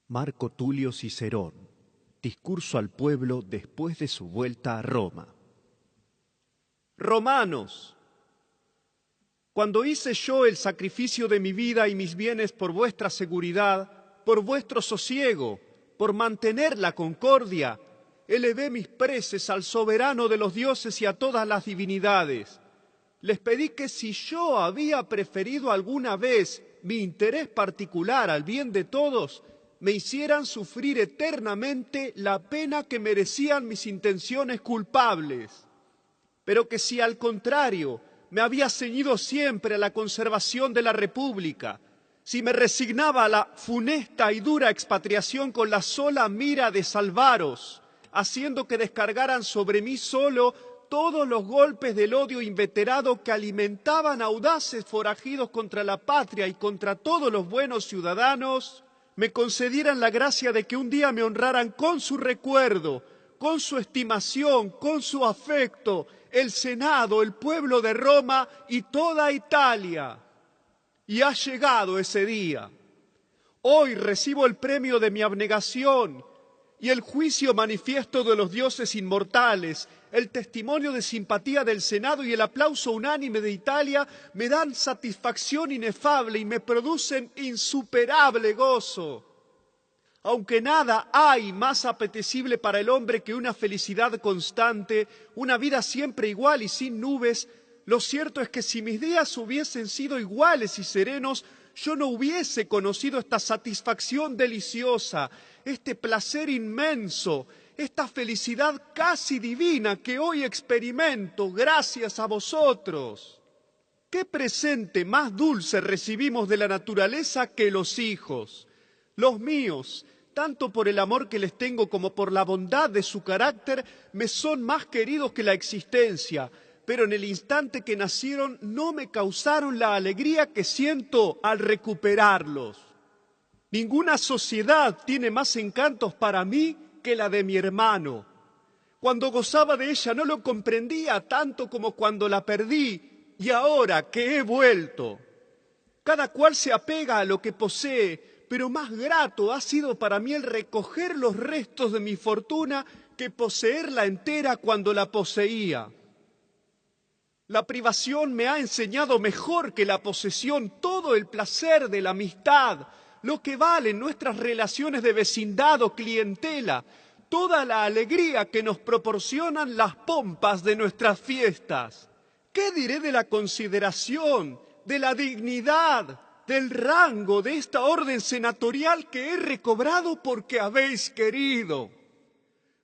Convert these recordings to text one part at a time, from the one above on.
Marco Tulio Cicerón, discurso al pueblo después de su vuelta a Roma. Romanos, cuando hice yo el sacrificio de mi vida y mis bienes por vuestra seguridad, por vuestro sosiego, por mantener la concordia, elevé mis preces al soberano de los dioses y a todas las divinidades. Les pedí que si yo había preferido alguna vez mi interés particular al bien de todos, me hicieran sufrir eternamente la pena que merecían mis intenciones culpables. Pero que si al contrario me había ceñido siempre a la conservación de la República, si me resignaba a la funesta y dura expatriación con la sola mira de salvaros, haciendo que descargaran sobre mí solo todos los golpes del odio inveterado que alimentaban audaces forajidos contra la patria y contra todos los buenos ciudadanos, me concedieran la gracia de que un día me honraran con su recuerdo, con su estimación, con su afecto, el Senado, el pueblo de Roma y toda Italia. Y ha llegado ese día. Hoy recibo el premio de mi abnegación y el juicio manifiesto de los dioses inmortales, el testimonio de simpatía del Senado y el aplauso unánime de Italia me dan satisfacción inefable y me producen insuperable gozo. Aunque nada hay más apetecible para el hombre que una felicidad constante, una vida siempre igual y sin nubes, lo cierto es que si mis días hubiesen sido iguales y serenos, yo no hubiese conocido esta satisfacción deliciosa, este placer inmenso, esta felicidad casi divina que hoy experimento gracias a vosotros. ¿Qué presente más dulce recibimos de la naturaleza que los hijos? Los míos, tanto por el amor que les tengo como por la bondad de su carácter, me son más queridos que la existencia, pero en el instante que nacieron no me causaron la alegría que siento al recuperarlos. Ninguna sociedad tiene más encantos para mí que la de mi hermano. Cuando gozaba de ella no lo comprendía tanto como cuando la perdí, y ahora que he vuelto. Cada cual se apega a lo que posee, pero más grato ha sido para mí el recoger los restos de mi fortuna que poseerla entera cuando la poseía. La privación me ha enseñado mejor que la posesión todo el placer de la amistad, lo que valen nuestras relaciones de vecindad o clientela, toda la alegría que nos proporcionan las pompas de nuestras fiestas. ¿Qué diré de la consideración, de la dignidad, del rango de esta orden senatorial que he recobrado porque habéis querido?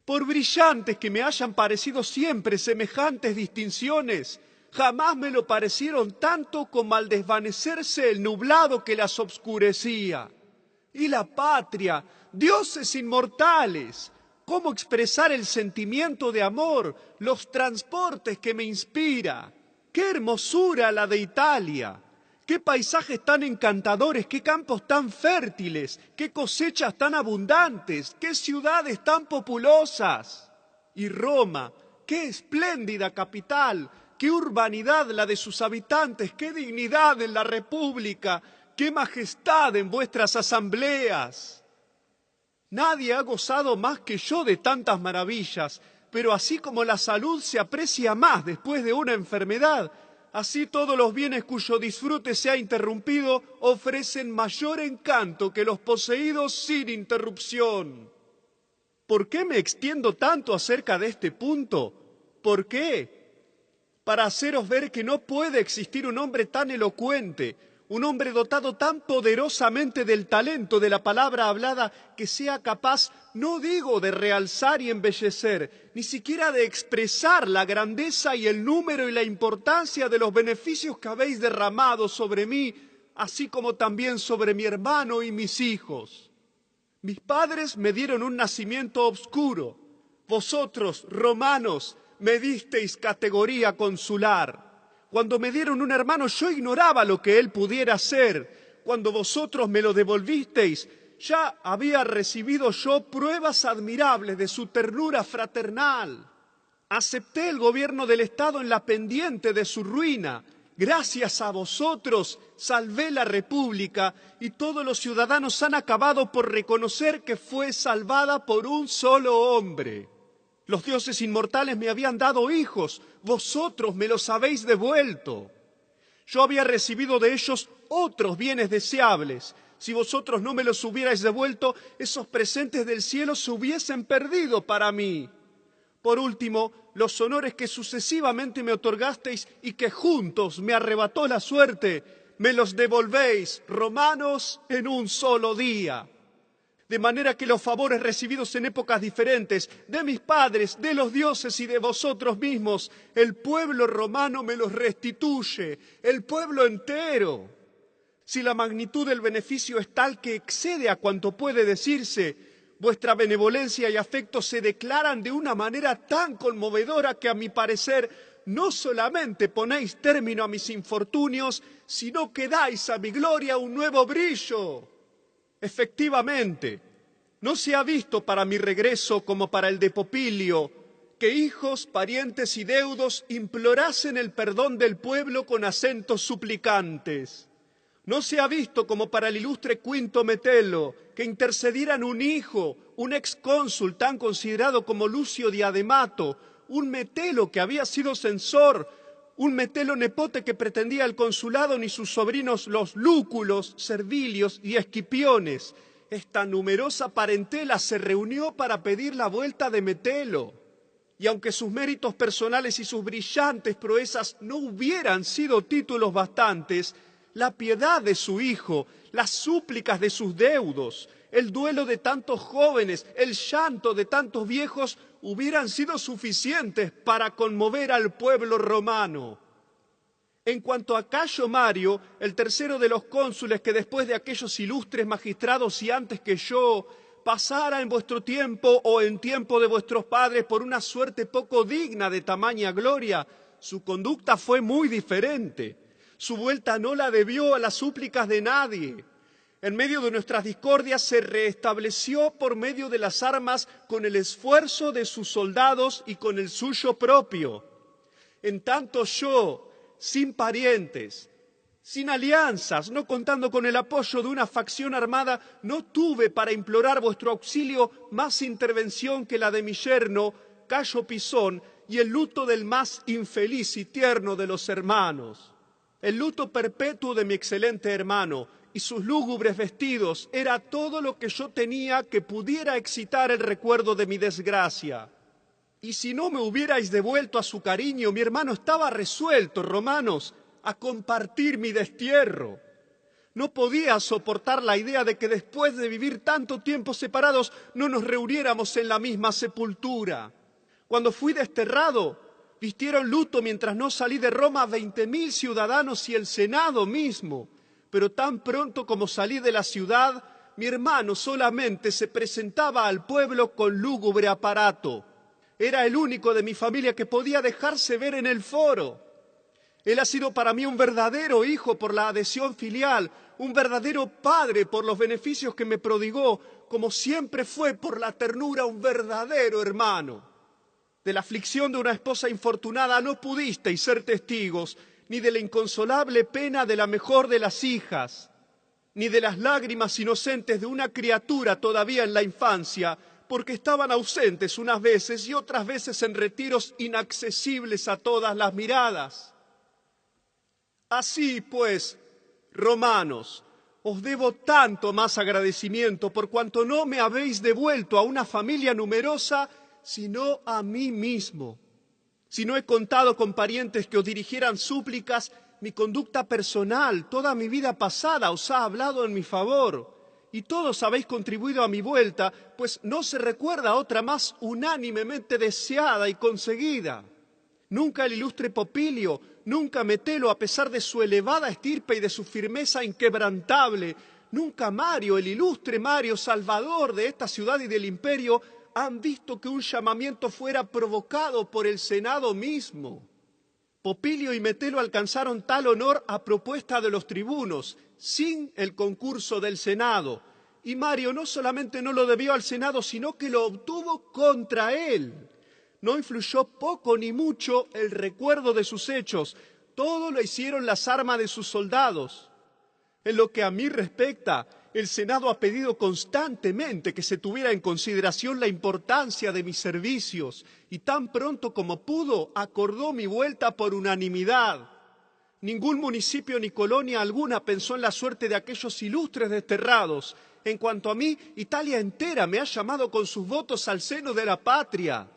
Por brillantes que me hayan parecido siempre semejantes distinciones, jamás me lo parecieron tanto como al desvanecerse el nublado que las obscurecía. Y la patria, dioses inmortales, ¿cómo expresar el sentimiento de amor, los transportes que me inspira? ¡Qué hermosura la de Italia! ¡Qué paisajes tan encantadores, qué campos tan fértiles, qué cosechas tan abundantes, qué ciudades tan populosas! Y Roma, qué espléndida capital, qué urbanidad la de sus habitantes, qué dignidad en la República, qué majestad en vuestras asambleas. Nadie ha gozado más que yo de tantas maravillas, pero así como la salud se aprecia más después de una enfermedad, así todos los bienes cuyo disfrute se ha interrumpido ofrecen mayor encanto que los poseídos sin interrupción. ¿Por qué me extiendo tanto acerca de este punto? ¿Por qué? Para haceros ver que no puede existir un hombre tan elocuente, un hombre dotado tan poderosamente del talento de la palabra hablada que sea capaz, no digo de realzar y embellecer, ni siquiera de expresar la grandeza y el número y la importancia de los beneficios que habéis derramado sobre mí, así como también sobre mi hermano y mis hijos. Mis padres me dieron un nacimiento obscuro. Vosotros, romanos, me disteis categoría consular. Cuando me dieron un hermano yo ignoraba lo que él pudiera ser. Cuando vosotros me lo devolvisteis, ya había recibido yo pruebas admirables de su ternura fraternal. Acepté el gobierno del Estado en la pendiente de su ruina Gracias a vosotros salvé la República y todos los ciudadanos han acabado por reconocer que fue salvada por un solo hombre. Los dioses inmortales me habían dado hijos, vosotros me los habéis devuelto. Yo había recibido de ellos otros bienes deseables. Si vosotros no me los hubierais devuelto, esos presentes del cielo se hubiesen perdido para mí. Por último, los honores que sucesivamente me otorgasteis y que juntos me arrebató la suerte, me los devolvéis, romanos, en un solo día. De manera que los favores recibidos en épocas diferentes, de mis padres, de los dioses y de vosotros mismos, el pueblo romano me los restituye, el pueblo entero. Si la magnitud del beneficio es tal que excede a cuanto puede decirse, vuestra benevolencia y afecto se declaran de una manera tan conmovedora que, a mi parecer, no solamente ponéis término a mis infortunios, sino que dais a mi gloria un nuevo brillo. Efectivamente, no se ha visto para mi regreso como para el de Popilio, que hijos, parientes y deudos implorasen el perdón del pueblo con acentos suplicantes. No se ha visto como para el ilustre Quinto Metelo, que intercedieran un hijo, un excónsul tan considerado como Lucio Diademato, un Metelo que había sido censor, un Metelo nepote que pretendía el consulado, ni sus sobrinos los Lúculos, Servilios y Escipiones. Esta numerosa parentela se reunió para pedir la vuelta de Metelo. Y aunque sus méritos personales y sus brillantes proezas no hubieran sido títulos bastantes, la piedad de su hijo, las súplicas de sus deudos, el duelo de tantos jóvenes, el llanto de tantos viejos hubieran sido suficientes para conmover al pueblo romano. En cuanto a Cayo Mario, el tercero de los cónsules que después de aquellos ilustres magistrados y antes que yo pasara en vuestro tiempo o en tiempo de vuestros padres por una suerte poco digna de tamaña gloria, su conducta fue muy diferente. Su vuelta no la debió a las súplicas de nadie. En medio de nuestras discordias se restableció por medio de las armas con el esfuerzo de sus soldados y con el suyo propio. En tanto yo, sin parientes, sin alianzas, no contando con el apoyo de una facción armada, no tuve para implorar vuestro auxilio más intervención que la de mi yerno, Cayo Pisón, y el luto del más infeliz y tierno de los hermanos. El luto perpetuo de mi excelente hermano y sus lúgubres vestidos era todo lo que yo tenía que pudiera excitar el recuerdo de mi desgracia. Y si no me hubierais devuelto a su cariño, mi hermano estaba resuelto, romanos, a compartir mi destierro. No podía soportar la idea de que después de vivir tanto tiempo separados no nos reuniéramos en la misma sepultura. Cuando fui desterrado, vistieron luto mientras no salí de Roma 20.000 ciudadanos y el Senado mismo. Pero tan pronto como salí de la ciudad, mi hermano solamente se presentaba al pueblo con lúgubre aparato. Era el único de mi familia que podía dejarse ver en el foro. Él ha sido para mí un verdadero hijo por la adhesión filial, un verdadero padre por los beneficios que me prodigó, como siempre fue por la ternura un verdadero hermano. De la aflicción de una esposa infortunada no pudisteis ser testigos, ni de la inconsolable pena de la mejor de las hijas, ni de las lágrimas inocentes de una criatura todavía en la infancia, porque estaban ausentes unas veces y otras veces en retiros inaccesibles a todas las miradas. Así pues, romanos, os debo tanto más agradecimiento por cuanto no me habéis devuelto a una familia numerosa, sino a mí mismo. Si no he contado con parientes que os dirigieran súplicas, mi conducta personal, toda mi vida pasada os ha hablado en mi favor, y todos habéis contribuido a mi vuelta, pues no se recuerda otra más unánimemente deseada y conseguida. Nunca el ilustre Popilio, nunca Metelo, a pesar de su elevada estirpe y de su firmeza inquebrantable, nunca Mario, el ilustre Mario, salvador de esta ciudad y del imperio, han visto que un llamamiento fuera provocado por el Senado mismo. Popilio y Metelo alcanzaron tal honor a propuesta de los tribunos, sin el concurso del Senado. Y Mario no solamente no lo debió al Senado, sino que lo obtuvo contra él. No influyó poco ni mucho el recuerdo de sus hechos, todo lo hicieron las armas de sus soldados. En lo que a mí respecta, el Senado ha pedido constantemente que se tuviera en consideración la importancia de mis servicios y tan pronto como pudo acordó mi vuelta por unanimidad. Ningún municipio ni colonia alguna pensó en la suerte de aquellos ilustres desterrados. En cuanto a mí, Italia entera me ha llamado con sus votos al seno de la patria.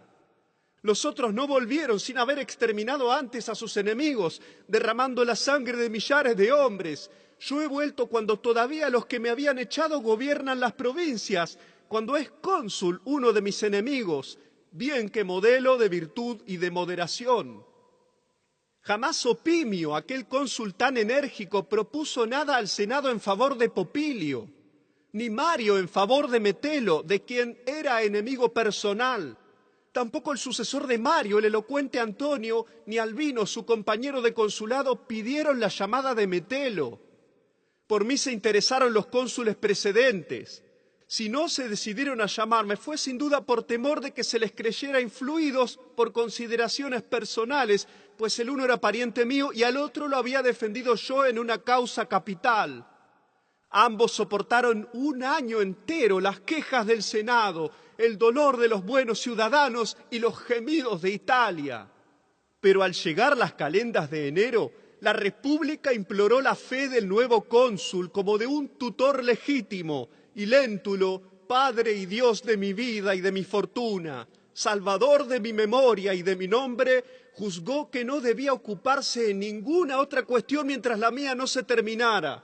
Los otros no volvieron sin haber exterminado antes a sus enemigos, derramando la sangre de millares de hombres. Yo he vuelto cuando todavía los que me habían echado gobiernan las provincias, cuando es cónsul uno de mis enemigos, bien que modelo de virtud y de moderación. Jamás Opimio, aquel cónsul tan enérgico, propuso nada al Senado en favor de Popilio, ni Mario en favor de Metelo, de quien era enemigo personal. Tampoco el sucesor de Mario, el elocuente Antonio, ni Albino, su compañero de consulado, pidieron la llamada de Metelo. Por mí se interesaron los cónsules precedentes. Si no se decidieron a llamarme, fue sin duda por temor de que se les creyera influidos por consideraciones personales, pues el uno era pariente mío y al otro lo había defendido yo en una causa capital. Ambos soportaron un año entero las quejas del Senado, el dolor de los buenos ciudadanos y los gemidos de Italia. Pero al llegar las calendas de enero, la República imploró la fe del nuevo cónsul como de un tutor legítimo, y Léntulo, Padre y Dios de mi vida y de mi fortuna, Salvador de mi memoria y de mi nombre, juzgó que no debía ocuparse en ninguna otra cuestión mientras la mía no se terminara.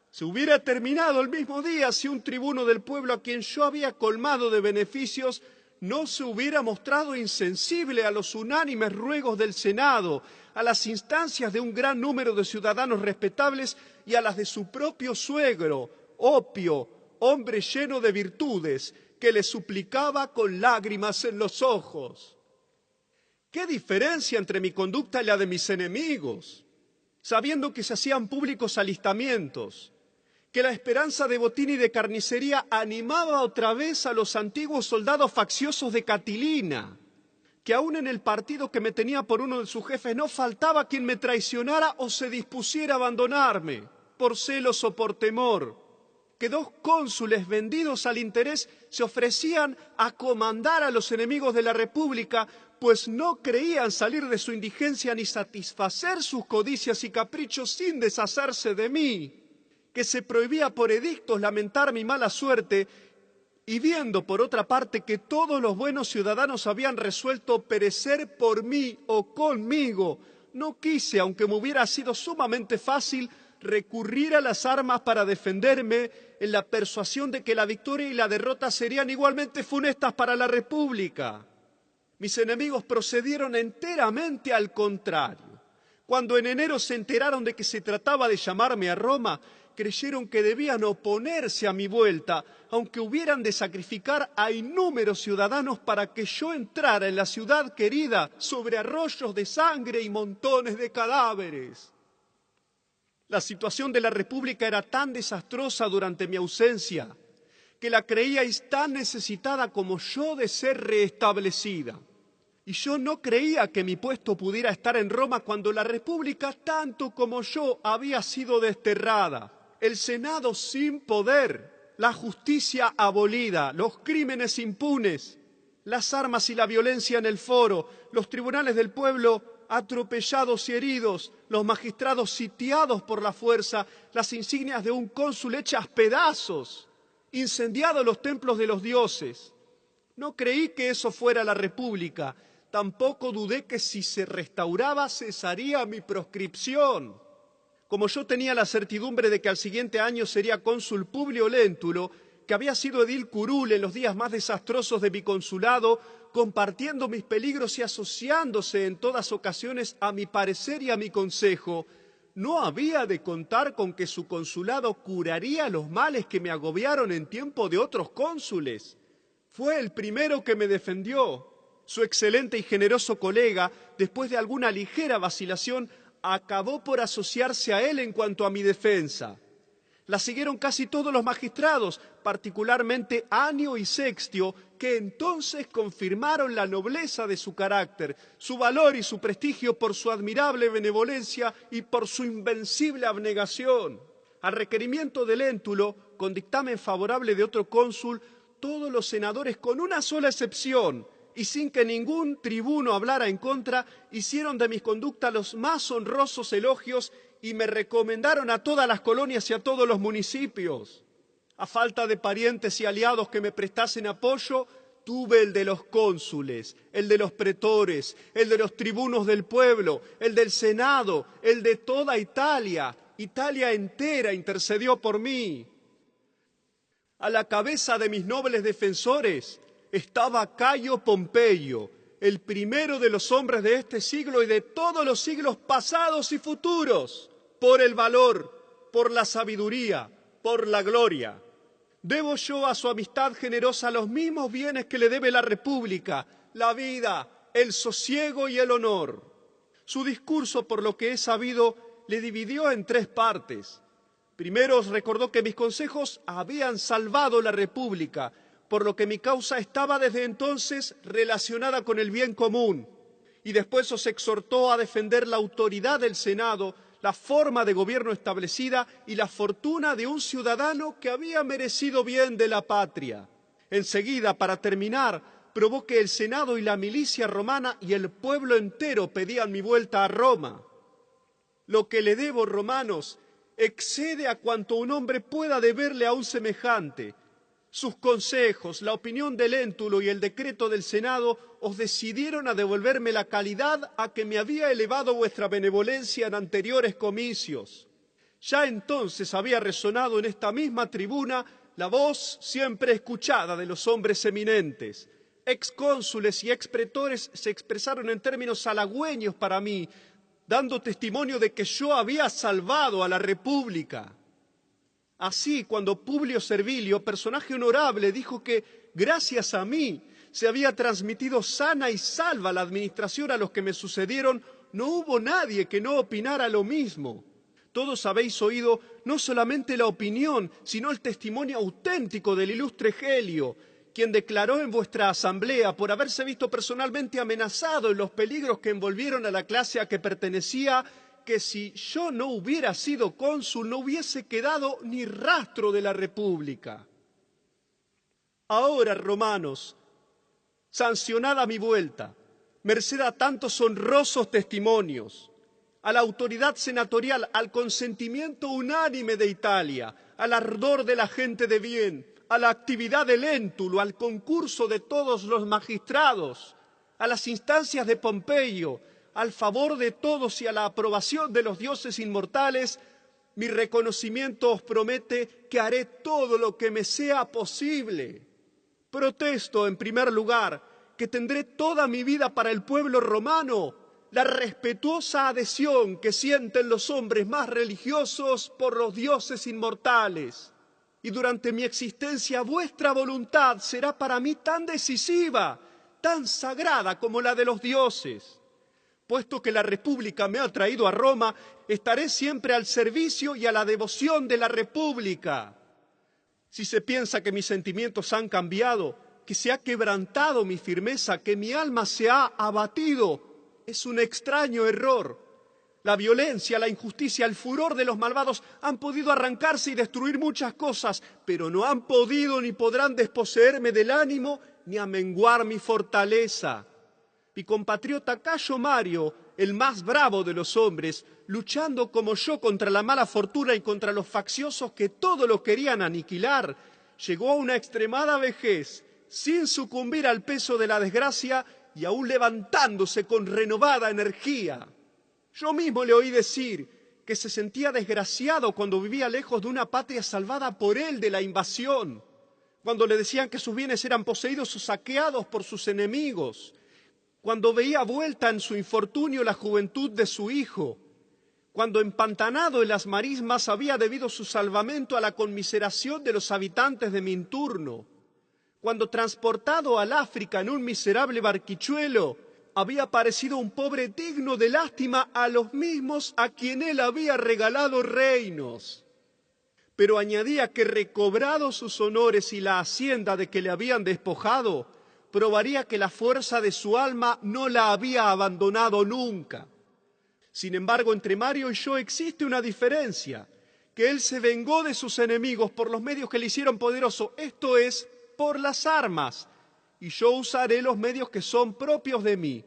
Se hubiera terminado el mismo día si un tribuno del pueblo a quien yo había colmado de beneficios no se hubiera mostrado insensible a los unánimes ruegos del Senado, a las instancias de un gran número de ciudadanos respetables y a las de su propio suegro, Opio, hombre lleno de virtudes, que le suplicaba con lágrimas en los ojos. ¿Qué diferencia entre mi conducta y la de mis enemigos? Sabiendo que se hacían públicos alistamientos, que la esperanza de botín y de carnicería animaba otra vez a los antiguos soldados facciosos de Catilina, que aún en el partido que me tenía por uno de sus jefes no faltaba quien me traicionara o se dispusiera a abandonarme, por celos o por temor, que dos cónsules vendidos al interés se ofrecían a comandar a los enemigos de la República, pues no creían salir de su indigencia ni satisfacer sus codicias y caprichos sin deshacerse de mí, que se prohibía por edictos lamentar mi mala suerte, y viendo por otra parte que todos los buenos ciudadanos habían resuelto perecer por mí o conmigo, no quise, aunque me hubiera sido sumamente fácil, recurrir a las armas para defenderme en la persuasión de que la victoria y la derrota serían igualmente funestas para la República. Mis enemigos procedieron enteramente al contrario. Cuando en enero se enteraron de que se trataba de llamarme a Roma, creyeron que debían oponerse a mi vuelta, aunque hubieran de sacrificar a innúmeros ciudadanos para que yo entrara en la ciudad querida sobre arroyos de sangre y montones de cadáveres. La situación de la República era tan desastrosa durante mi ausencia que la creíais tan necesitada como yo de ser restablecida. Y yo no creía que mi puesto pudiera estar en Roma cuando la República, tanto como yo, había sido desterrada. El Senado sin poder, la justicia abolida, los crímenes impunes, las armas y la violencia en el foro, los tribunales del pueblo atropellados y heridos, los magistrados sitiados por la fuerza, las insignias de un cónsul hechas pedazos, incendiados los templos de los dioses. No creí que eso fuera la República, tampoco dudé que si se restauraba cesaría mi proscripción. Como yo tenía la certidumbre de que al siguiente año sería cónsul Publio Léntulo, que había sido edil curul en los días más desastrosos de mi consulado, compartiendo mis peligros y asociándose en todas ocasiones a mi parecer y a mi consejo, no había de contar con que su consulado curaría los males que me agobiaron en tiempo de otros cónsules. Fue el primero que me defendió. Su excelente y generoso colega, después de alguna ligera vacilación, acabó por asociarse a él en cuanto a mi defensa. La siguieron casi todos los magistrados, particularmente Anio y Sextio, que entonces confirmaron la nobleza de su carácter, su valor y su prestigio por su admirable benevolencia y por su invencible abnegación. Al requerimiento de Léntulo, con dictamen favorable de otro cónsul, todos los senadores, con una sola excepción, y sin que ningún tribuno hablara en contra, hicieron de mi conducta los más honrosos elogios y me recomendaron a todas las colonias y a todos los municipios. A falta de parientes y aliados que me prestasen apoyo, tuve el de los cónsules, el de los pretores, el de los tribunos del pueblo, el del Senado, el de toda Italia. Italia entera intercedió por mí. A la cabeza de mis nobles defensores estaba Cayo Pompeyo, el primero de los hombres de este siglo y de todos los siglos pasados y futuros, por el valor, por la sabiduría, por la gloria. Debo yo a su amistad generosa los mismos bienes que le debe la República, la vida, el sosiego y el honor. Su discurso, por lo que he sabido, le dividió en 3 partes. Primero recordó que mis consejos habían salvado la República, por lo que mi causa estaba desde entonces relacionada con el bien común. Y después os exhortó a defender la autoridad del Senado, la forma de gobierno establecida y la fortuna de un ciudadano que había merecido bien de la patria. Enseguida, para terminar, probó que el Senado y la milicia romana y el pueblo entero pedían mi vuelta a Roma. Lo que le debo, romanos, excede a cuanto un hombre pueda deberle a un semejante. Sus consejos, la opinión de Léntulo y el decreto del Senado os decidieron a devolverme la calidad a que me había elevado vuestra benevolencia en anteriores comicios. Ya entonces había resonado en esta misma tribuna la voz siempre escuchada de los hombres eminentes. Excónsules y expretores se expresaron en términos halagüeños para mí, dando testimonio de que yo había salvado a la República. Así, cuando Publio Servilio, personaje honorable, dijo que gracias a mí se había transmitido sana y salva la administración a los que me sucedieron, no hubo nadie que no opinara lo mismo. Todos habéis oído no solamente la opinión, sino el testimonio auténtico del ilustre Gelio, quien declaró en vuestra asamblea, por haberse visto personalmente amenazado en los peligros que envolvieron a la clase a que pertenecía, que si yo no hubiera sido cónsul no hubiese quedado ni rastro de la República. Ahora, romanos, sancionada mi vuelta, merced a tantos honrosos testimonios, a la autoridad senatorial, al consentimiento unánime de Italia, al ardor de la gente de bien, a la actividad de Léntulo, al concurso de todos los magistrados, a las instancias de Pompeyo, al favor de todos y a la aprobación de los dioses inmortales, mi reconocimiento os promete que haré todo lo que me sea posible. Protesto, en primer lugar, que tendré toda mi vida para el pueblo romano la respetuosa adhesión que sienten los hombres más religiosos por los dioses inmortales. Y durante mi existencia vuestra voluntad será para mí tan decisiva, tan sagrada como la de los dioses. Puesto que la República me ha traído a Roma, estaré siempre al servicio y a la devoción de la República. Si se piensa que mis sentimientos han cambiado, que se ha quebrantado mi firmeza, que mi alma se ha abatido, es un extraño error. La violencia, la injusticia, el furor de los malvados han podido arrancarse y destruir muchas cosas, pero no han podido ni podrán desposeerme del ánimo ni amenguar mi fortaleza. Mi compatriota Cayo Mario, el más bravo de los hombres, luchando como yo contra la mala fortuna y contra los facciosos que todo lo querían aniquilar, llegó a una extremada vejez, sin sucumbir al peso de la desgracia y aún levantándose con renovada energía. Yo mismo le oí decir que se sentía desgraciado cuando vivía lejos de una patria salvada por él de la invasión, cuando le decían que sus bienes eran poseídos o saqueados por sus enemigos, cuando veía vuelta en su infortunio la juventud de su hijo, cuando empantanado en las marismas había debido su salvamento a la conmiseración de los habitantes de Minturno, cuando transportado al África en un miserable barquichuelo, había parecido un pobre digno de lástima a los mismos a quien él había regalado reinos. Pero añadía que recobrados sus honores y la hacienda de que le habían despojado, probaría que la fuerza de su alma no la había abandonado nunca. Sin embargo, entre Mario y yo existe una diferencia, que él se vengó de sus enemigos por los medios que le hicieron poderoso, esto es, por las armas, y yo usaré los medios que son propios de mí.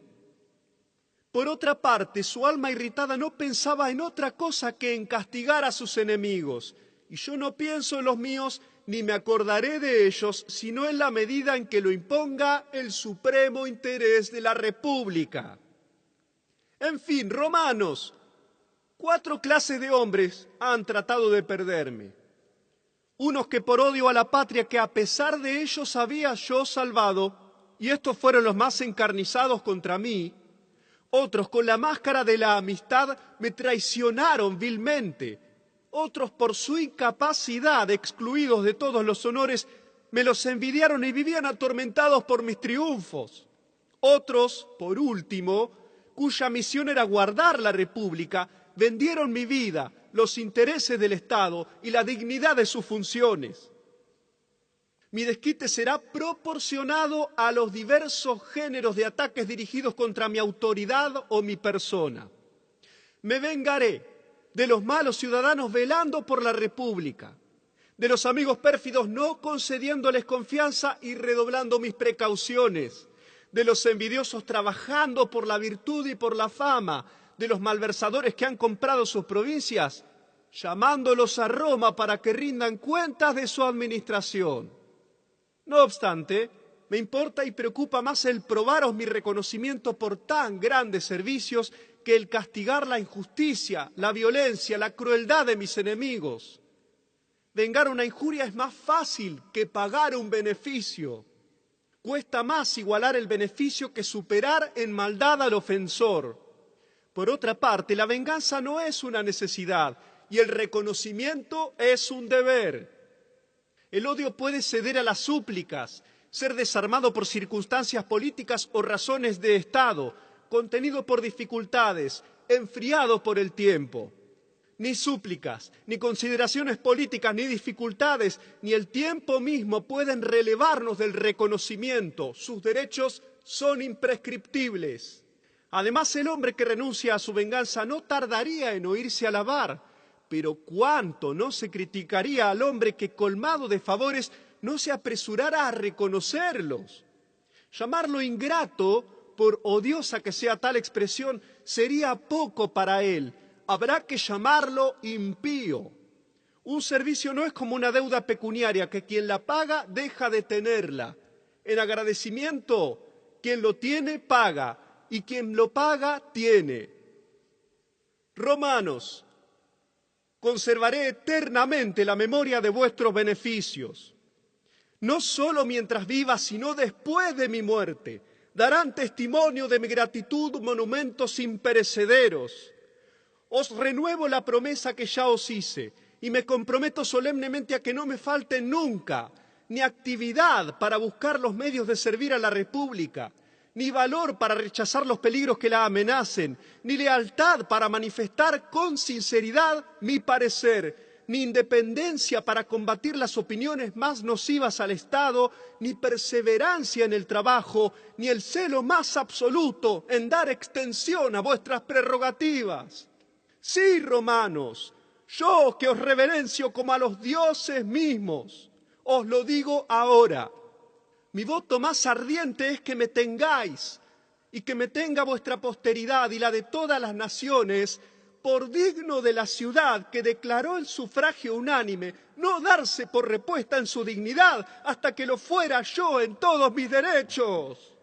Por otra parte, su alma irritada no pensaba en otra cosa que en castigar a sus enemigos, y yo no pienso en los míos ni me acordaré de ellos, sino en la medida en que lo imponga el supremo interés de la República. En fin, romanos, 4 clases de hombres han tratado de perderme. Unos que por odio a la patria que a pesar de ellos había yo salvado, y estos fueron los más encarnizados contra mí. Otros con la máscara de la amistad me traicionaron vilmente. Otros por su incapacidad, excluidos de todos los honores, me los envidiaron y vivían atormentados por mis triunfos. Otros, por último, cuya misión era guardar la República, vendieron mi vida, los intereses del Estado y la dignidad de sus funciones. Mi desquite será proporcionado a los diversos géneros de ataques dirigidos contra mi autoridad o mi persona. Me vengaré de los malos ciudadanos velando por la República, de los amigos pérfidos no concediéndoles confianza y redoblando mis precauciones, de los envidiosos trabajando por la virtud y por la fama, de los malversadores que han comprado sus provincias, llamándolos a Roma para que rindan cuentas de su administración. No obstante, me importa y preocupa más el probaros mi reconocimiento por tan grandes servicios que el castigar la injusticia, la violencia, la crueldad de mis enemigos. Vengar una injuria es más fácil que pagar un beneficio. Cuesta más igualar el beneficio que superar en maldad al ofensor. Por otra parte, la venganza no es una necesidad y el reconocimiento es un deber. El odio puede ceder a las súplicas, ser desarmado por circunstancias políticas o razones de Estado, contenido por dificultades, enfriado por el tiempo. Ni súplicas, ni consideraciones políticas, ni dificultades, ni el tiempo mismo pueden relevarnos del reconocimiento. Sus derechos son imprescriptibles. Además, el hombre que renuncia a su venganza no tardaría en oírse alabar, pero cuánto no se criticaría al hombre que, colmado de favores, no se apresurara a reconocerlos. Llamarlo ingrato, por odiosa que sea tal expresión, sería poco para él. Habrá que llamarlo impío. Un servicio no es como una deuda pecuniaria, que quien la paga deja de tenerla. En agradecimiento, quien lo tiene paga, y quien lo paga tiene. Romanos, conservaré eternamente la memoria de vuestros beneficios. No solo mientras viva, sino después de mi muerte. Darán testimonio de mi gratitud monumentos imperecederos. Os renuevo la promesa que ya os hice y me comprometo solemnemente a que no me falte nunca ni actividad para buscar los medios de servir a la República, ni valor para rechazar los peligros que la amenacen, ni lealtad para manifestar con sinceridad mi parecer, ni independencia para combatir las opiniones más nocivas al Estado, ni perseverancia en el trabajo, ni el celo más absoluto en dar extensión a vuestras prerrogativas. Sí, romanos, yo que os reverencio como a los dioses mismos, os lo digo ahora. Mi voto más ardiente es que me tengáis y que me tenga vuestra posteridad y la de todas las naciones por digno de la ciudad que declaró el sufragio unánime no darse por repuesta en su dignidad hasta que lo fuera yo en todos mis derechos.